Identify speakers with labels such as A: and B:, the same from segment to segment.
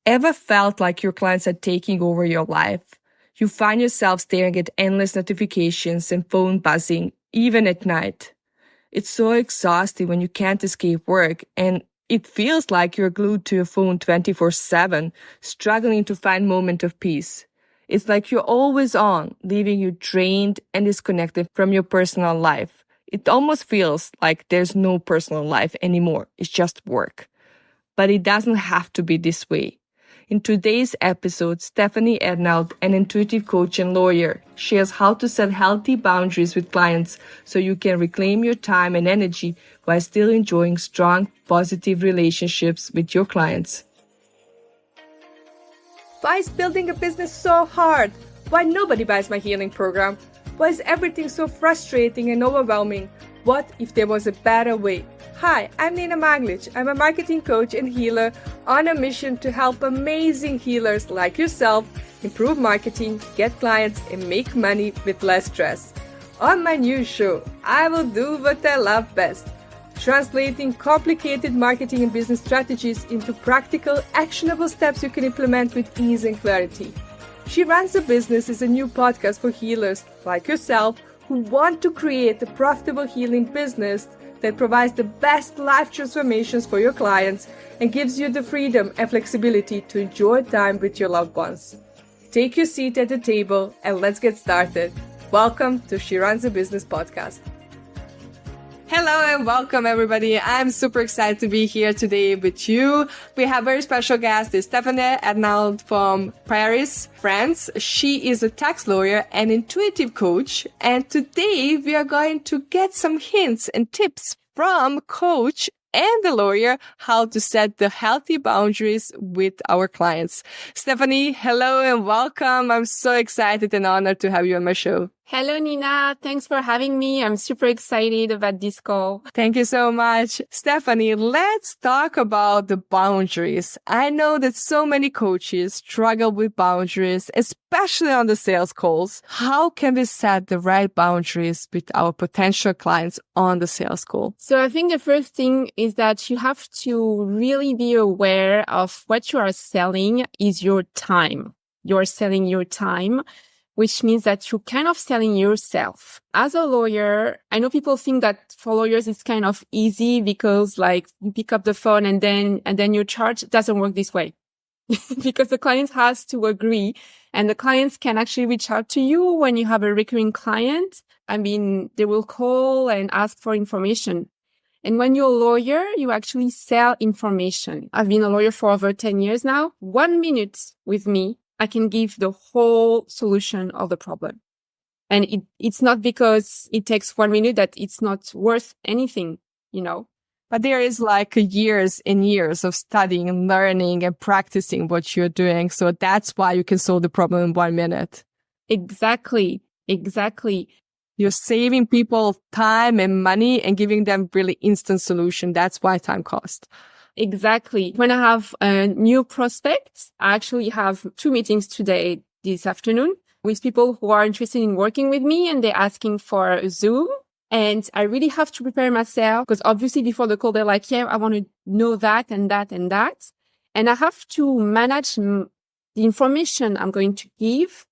A: Ever felt like your clients are taking over your life? You find yourself staring at endless notifications and phone buzzing, even at night. It's so exhausting when you can't escape work, and it feels like you're glued to your phone 24/7, struggling to find moment of peace. It's like you're always on, leaving you drained and disconnected from your personal life. It almost feels like there's no personal life anymore. It's just work. But it doesn't have to be this way. In today's episode, Stephanie Arnold, an intuitive coach and lawyer, shares how to set healthy boundaries with clients so you can reclaim your time and energy while still enjoying strong, positive relationships with your clients. Why is building a business so hard? Why nobody buys my healing program? Why is everything so frustrating and overwhelming? What if there was a better way? Hi, I'm Nina Maglic. I'm a marketing coach and healer on a mission to help amazing healers like yourself improve marketing, get clients, and make money with less stress. On my new show, I will do what I love best, translating complicated marketing and business strategies into practical, actionable steps you can implement with ease and clarity. She Runs a Business is a new podcast for healers like yourself who want to create a profitable healing business that provides the best life transformations for your clients and gives you the freedom and flexibility to enjoy time with your loved ones. Take your seat at the table and let's get started. Welcome to She Runs a Business podcast. Hello and welcome everybody. I'm super excited to be here today with you. We have a very special guest, is Stephanie Arnold from Paris, France. She is a tax lawyer and intuitive coach. And today we are going to get some hints and tips from coach and the lawyer how to set the healthy boundaries with our clients. Stephanie, hello and welcome. I'm so excited and honored to have you on my show.
B: Hello, Nina. Thanks for having me. I'm super excited about this call.
A: Thank you so much. Stephanie, let's talk about the boundaries. I know that so many coaches struggle with boundaries, especially on the sales calls. How can we set the right boundaries with our potential clients on the sales call?
B: So I think the first thing is that you have to really be aware of what you are selling is your time. You're selling your time, which means that you're kind of selling yourself. As a lawyer, I know people think that for lawyers, it's kind of easy because like you pick up the phone and then you charge. It doesn't work this way because the client has to agree and the clients can actually reach out to you when you have a recurring client. I mean, they will call and ask for information. And when you're a lawyer, you actually sell information. I've been a lawyer for over 10 years now. 1 minute with me, I can give the whole solution of the problem. And it's not because it takes 1 minute that it's not worth anything, you know.
A: But there is like years and years of studying and learning and practicing what you're doing. So that's why you can solve the problem in 1 minute.
B: Exactly.
A: You're saving people time and money and giving them really instant solution. That's why time costs.
B: Exactly. When I have a new prospect, I actually have 2 meetings today, this afternoon, with people who are interested in working with me and they're asking for a Zoom. And I really have to prepare myself because obviously before the call, they're like, yeah, I want to know that and that and that. And I have to manage the information I'm going to give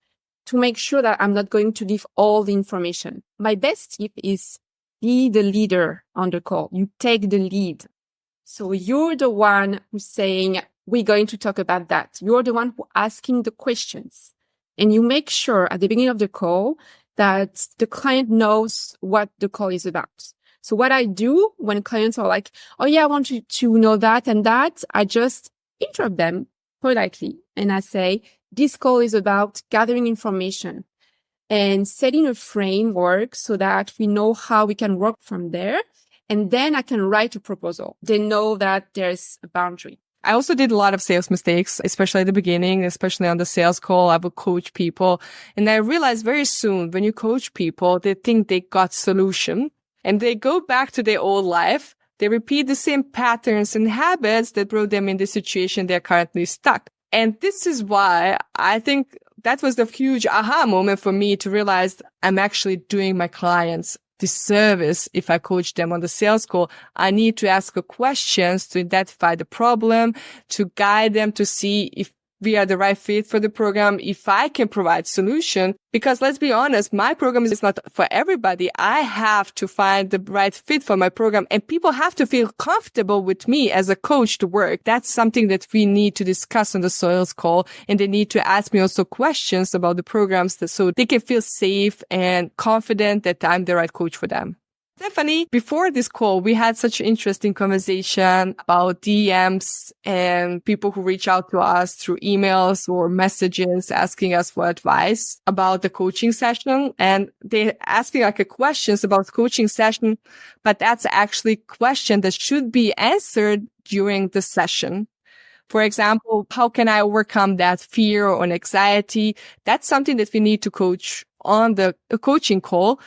B: to make sure that I'm not going to give all the information. My best tip is be the leader on the call. You take the lead. So you're the one who's saying, we're going to talk about that. You're the one who asking the questions. And you make sure at the beginning of the call that the client knows what the call is about. So what I do when clients are like, oh yeah, I want you to know that and that, I just interrupt them politely. And I say, this call is about gathering information and setting a framework so that we know how we can work from there. And then I can write a proposal. They know that there's a boundary.
A: I also did a lot of sales mistakes, especially at the beginning, especially on the sales call. I would coach people. And I realized very soon when you coach people, they think they got solution and they go back to their old life. They repeat the same patterns and habits that brought them in the situation they're currently stuck. And this is why I think that was the huge aha moment for me to realize I'm actually doing my clients disservice if I coach them on the sales call. I need to ask questions to identify the problem, to guide them to see if we are the right fit for the program, if I can provide solution. Because let's be honest, my program is not for everybody. I have to find the right fit for my program, and people have to feel comfortable with me as a coach to work. That's something that we need to discuss on the sales call, and they need to ask me also questions about the programs so they can feel safe and confident that I'm the right coach for them. Stephanie, before this call, we had such an interesting conversation about DMs and people who reach out to us through emails or messages asking us for advice about the coaching session. And they're asking like a questions about coaching session, but that's actually a question that should be answered during the session. For example, how can I overcome that fear or anxiety? That's something that we need to coach on the coaching call.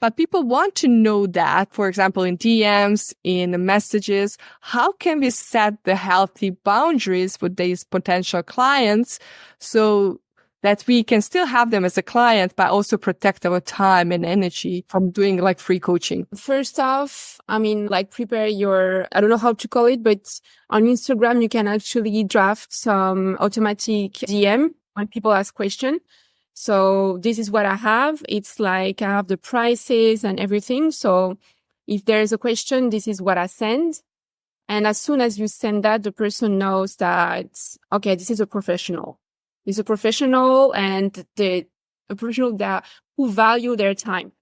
A: But people want to know that, for example, in DMs, in messages, how can we set the healthy boundaries with these potential clients so that we can still have them as a client, but also protect our time and energy from doing like free coaching?
B: First off, prepare I don't know how to call it, but on Instagram, you can actually draft some automatic DM when people ask questions. So this is what I have. It's like I have the prices and everything. So if there is a question, this is what I send. And as soon as you send that, the person knows that, okay, this is a professional. It's a professional and a professional who value their time.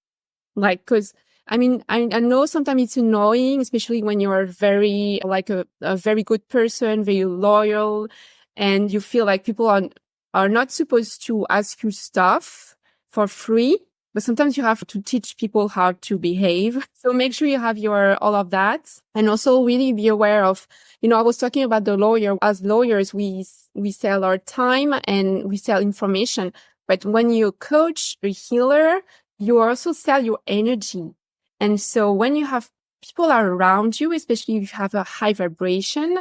B: Like, cause I know sometimes it's annoying, especially when you are very, like a very good person, very loyal, and you feel like people are not supposed to ask you stuff for free, but sometimes you have to teach people how to behave. So make sure you have all of that. And also really be aware of, I was talking about the lawyer. As lawyers, we sell our time and we sell information. But when you coach a healer, you also sell your energy. And so when you have people around you, especially if you have a high vibration,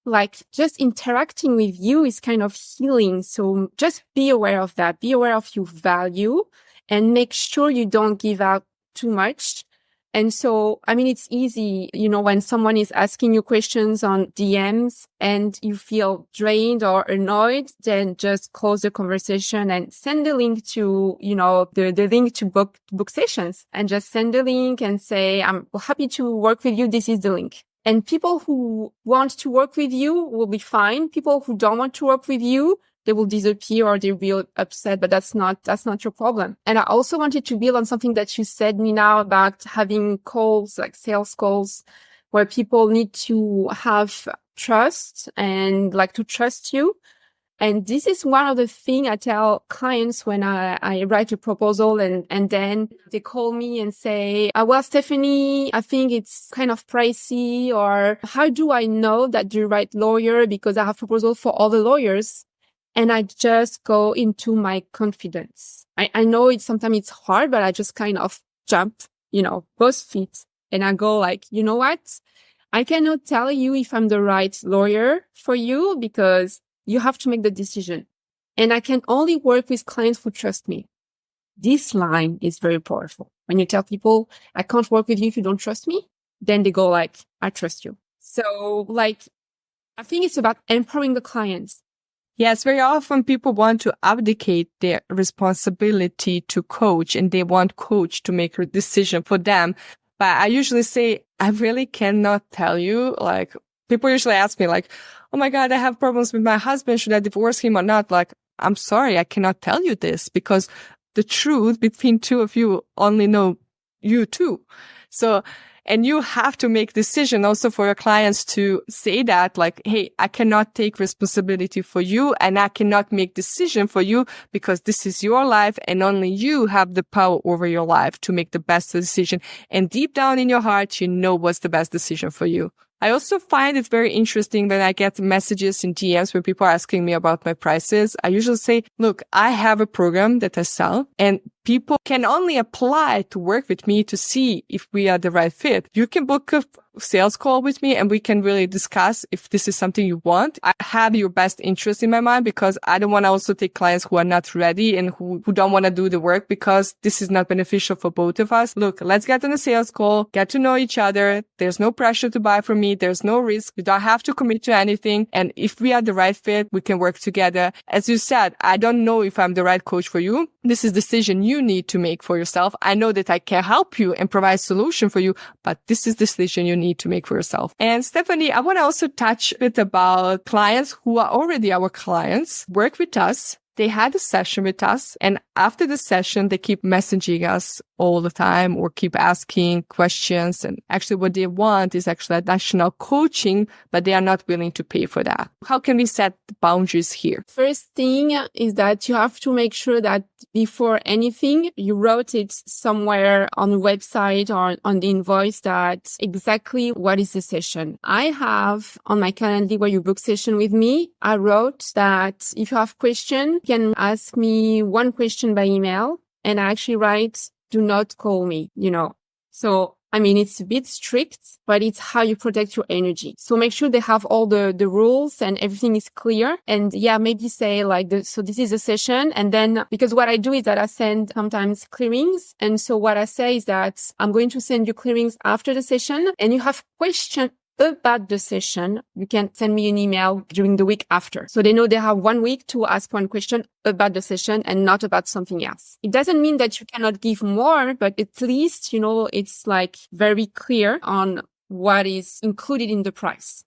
B: like just interacting with you is kind of healing. So just be aware of that. Be aware of your value and make sure you don't give out too much. And so, it's easy, when someone is asking you questions on DMs and you feel drained or annoyed, then just close the conversation and send the link to, the link to book sessions, and just send the link and say, I'm happy to work with you. This is the link. And people who want to work with you will be fine. People who don't want to work with you, they will disappear or they'll be upset, but that's not your problem. And I also wanted to build on something that you said, Nina, about having calls, like sales calls, where people need to have trust and like to trust you. And this is one of the things I tell clients when I write a proposal and then they call me and say, well, Stephanie, I think it's kind of pricey, or how do I know that the right lawyer? Because I have proposal for all the lawyers. And I just go into my confidence. I know sometimes it's hard, but I just kind of jump, both feet. And I go like, you know what? I cannot tell you if I'm the right lawyer for you because you have to make the decision. And I can only work with clients who trust me. This line is very powerful. When you tell people, I can't work with you if you don't trust me, then they go like, I trust you. So I think it's about empowering the clients.
A: Yes, very often people want to abdicate their responsibility to coach and they want coach to make a decision for them. But I usually say, I really cannot tell you. Like, people usually ask me like, oh my God, I have problems with my husband. Should I divorce him or not? Like, I'm sorry, I cannot tell you this because the truth between two of you only know you two. So, and you have to make decision also for your clients to say that like, hey, I cannot take responsibility for you and I cannot make decision for you because this is your life and only you have the power over your life to make the best decision. And deep down in your heart, you know what's the best decision for you. I also find it very interesting when I get messages in DMs when people are asking me about my prices. I usually say, look, I have a program that I sell and people can only apply to work with me to see if we are the right fit. You can book a sales call with me and we can really discuss if this is something you want. I have your best interest in my mind because I don't want to also take clients who are not ready and who don't want to do the work because this is not beneficial for both of us. Look, let's get on a sales call, get to know each other. There's no pressure to buy from me. There's no risk. You don't have to commit to anything. And if we are the right fit, we can work together. As you said, I don't know if I'm the right coach for you. This is a decision you need to make for yourself. I know that I can help you and provide a solution for you, but this is the decision you need to make for yourself. And Stephanie, I want to also touch a bit about clients who are already our clients, work with us. They had a session with us, and after the session, they keep messaging us all the time or keep asking questions. And actually what they want is actually additional coaching, but they are not willing to pay for that. How can we set boundaries here?
B: First thing is that you have to make sure that before anything, you wrote it somewhere on the website or on the invoice that exactly what is the session. I have on my calendar where you book session with me, I wrote that if you have questions, you can ask me one question by email, and I actually write, do not call me, So, I mean, it's a bit strict, but it's how you protect your energy. So make sure they have all the rules and everything is clear. And yeah, maybe say so this is a session. And then, because what I do is that I send sometimes clearings. And so what I say is that I'm going to send you clearings after the session, and you have questions about the session, you can send me an email during the week after. So they know they have 1 week to ask one question about the session and not about something else. It doesn't mean that you cannot give more, but at least, it's very clear on what is included in the price.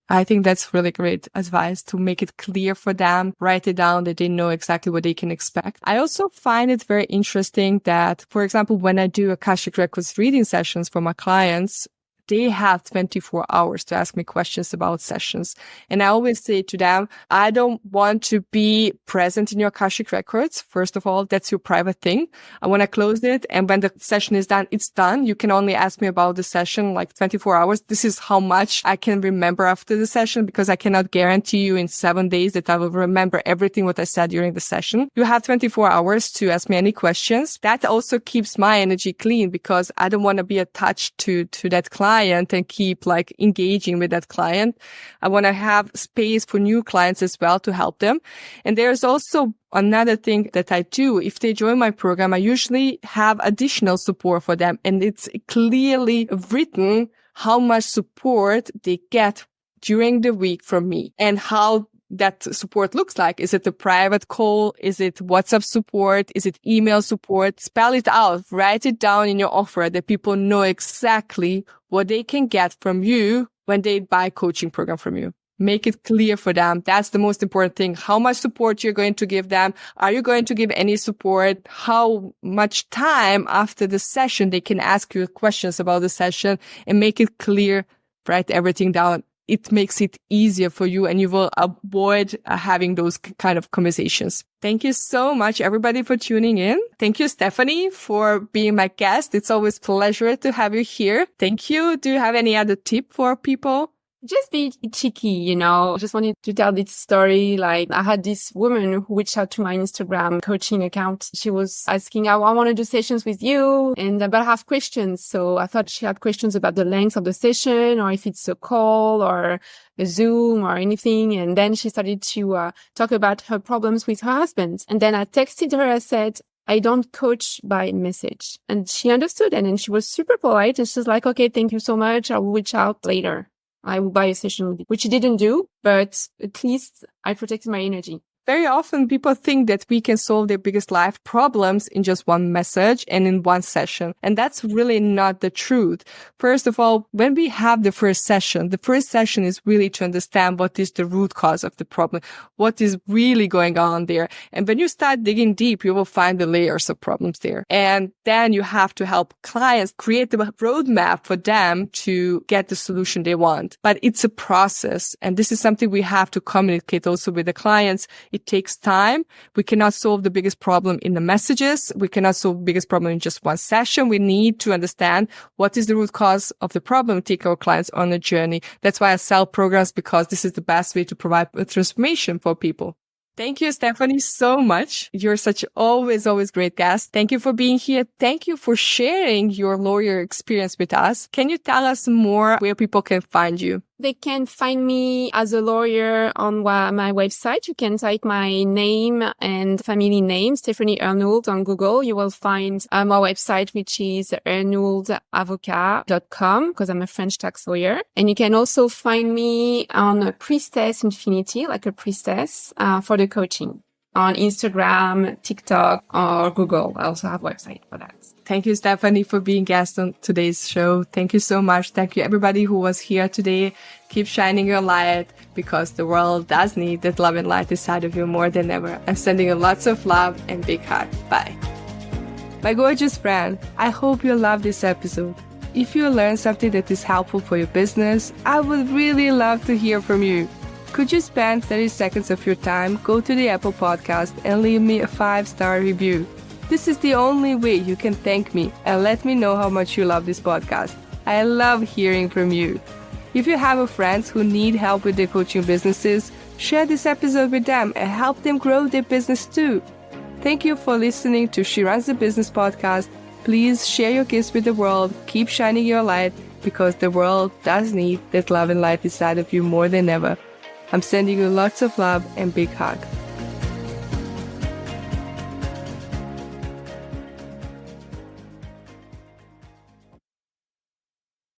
A: I think that's really great advice to make it clear for them, write it down that they know exactly what they can expect. I also find it very interesting that, for example, when I do Akashic Records reading sessions for my clients, they have 24 hours to ask me questions about sessions. And I always say to them, I don't want to be present in your Akashic Records. First of all, that's your private thing. I want to close it. And when the session is done, it's done. You can only ask me about the session 24 hours. This is how much I can remember after the session, because I cannot guarantee you in 7 days that I will remember everything what I said during the session. You have 24 hours to ask me any questions. That also keeps my energy clean, because I don't want to be attached to that client and keep engaging with that client. I want to have space for new clients as well to help them. And there's also another thing that I do. If they join my program, I usually have additional support for them. And it's clearly written how much support they get during the week from me and how that support looks like. Is it a private call? Is it WhatsApp support? Is it email support? Spell it out. Write it down in your offer that people know exactly what they can get from you when they buy a coaching program from you. Make it clear for them. That's the most important thing. How much support you're going to give them. Are you going to give any support? How much time after the session they can ask you questions about the session, and make it clear. Write everything down. It makes it easier for you, and you will avoid having those kind of conversations. Thank you so much, everybody, for tuning in. Thank you, Stephanie, for being my guest. It's always a pleasure to have you here. Thank you. Do you have any other tip for people?
B: Just be cheeky, Just wanted to tell this story. I had this woman who reached out to my Instagram coaching account. She was asking, I want to do sessions with you, but I have questions. So I thought she had questions about the length of the session, or if it's a call or a Zoom or anything. And then she started to talk about her problems with her husband. And then I texted her. I said, I don't coach by message. And she understood. And then she was super polite. And she's like, okay, thank you so much. I will reach out later. I will buy a session with you, which she didn't do, but at least I protected my energy.
A: Very often people think that we can solve their biggest life problems in just one message and in one session. And that's really not the truth. First of all, when we have the first session is really to understand what is the root cause of the problem, what is really going on there. And when you start digging deep, you will find the layers of problems there. And then you have to help clients create the roadmap for them to get the solution they want. But it's a process. And this is something we have to communicate also with the clients. It takes time. We cannot solve the biggest problem in the messages. We cannot solve the biggest problem in just one session. We need to understand what is the root cause of the problem, take our clients on a journey. That's why I sell programs, because this is the best way to provide a transformation for people. Thank you, Stephanie, so much. You're such always great guest. Thank you for being here. Thank you for sharing your lawyer experience with us. Can you tell us more where people can find you?
B: They can find me as a lawyer on my website. You can type my name and family name, Stephanie Arnould, on Google. You will find my website, which is arnoldavocat.com, because I'm a French tax lawyer. And you can also find me on Priestess Infinity, like a priestess, for the coaching on Instagram, TikTok, or Google. I also have a website for that.
A: Thank you, Stephanie, for being guest on today's show. Thank you so much. Thank you, everybody who was here today. Keep shining your light, because the world does need that love and light inside of you more than ever. I'm sending you lots of love and big hug. Bye. My gorgeous friend, I hope you love this episode. If you learned something that is helpful for your business, I would really love to hear from you. Could you spend 30 seconds of your time, go to the Apple Podcast and leave me a 5-star review? This is the only way you can thank me and let me know how much you love this podcast. I love hearing from you. If you have friends who need help with their coaching businesses, share this episode with them and help them grow their business too. Thank you for listening to She Runs the Business podcast. Please share your gifts with the world. Keep shining your light, because the world does need that love and light inside of you more than ever. I'm sending you lots of love and big hug.